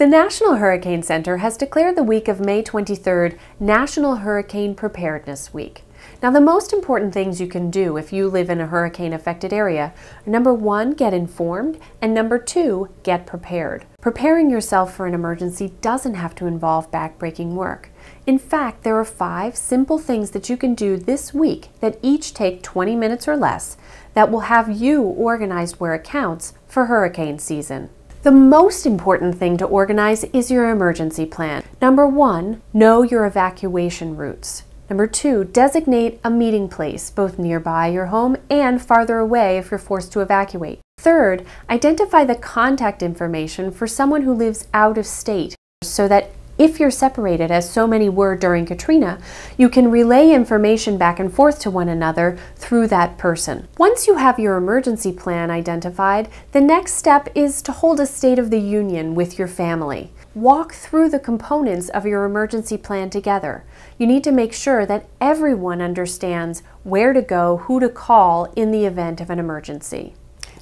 The National Hurricane Center has declared the week of May 23rd National Hurricane Preparedness Week. Now, the most important things you can do if you live in a hurricane-affected area are number 1, get informed, and number 2, get prepared. Preparing yourself for an emergency doesn't have to involve backbreaking work. In fact, there are 5 simple things that you can do this week that each take 20 minutes or less that will have you organized where it counts for hurricane season. The most important thing to organize is your emergency plan. Number 1, know your evacuation routes. Number 2, designate a meeting place, both nearby your home and farther away if you're forced to evacuate. Third, identify the contact information for someone who lives out of state so that if you're separated, as so many were during Katrina, you can relay information back and forth to one another through that person. Once you have your emergency plan identified, the next step is to hold a State of the Union with your family. Walk through the components of your emergency plan together. You need to make sure that everyone understands where to go, who to call in the event of an emergency.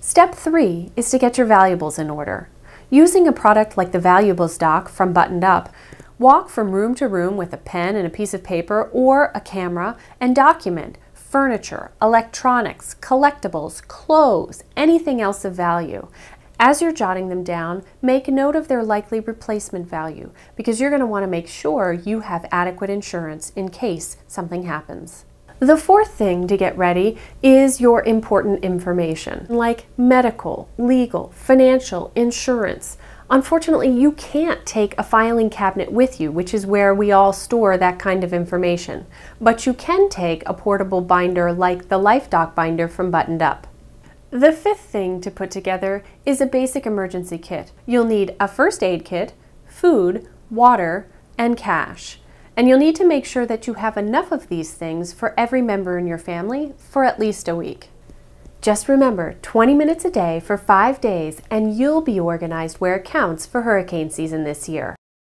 Step 3 is to get your valuables in order. Using a product like the Valuables Dock from Buttoned Up, walk from room to room with a pen and a piece of paper or a camera and document furniture, electronics, collectibles, clothes, anything else of value. As you're jotting them down, make note of their likely replacement value because you're going to want to make sure you have adequate insurance in case something happens. The 4th thing to get ready is your important information, like medical, legal, financial, insurance. Unfortunately, you can't take a filing cabinet with you, which is where we all store that kind of information. But you can take a portable binder like the LifeDoc binder from Buttoned Up. The 5th thing to put together is a basic emergency kit. You'll need a first aid kit, food, water, and cash. And you'll need to make sure that you have enough of these things for every member in your family for at least a week. Just remember, 20 minutes a day for 5 days and you'll be organized where it counts for hurricane season this year.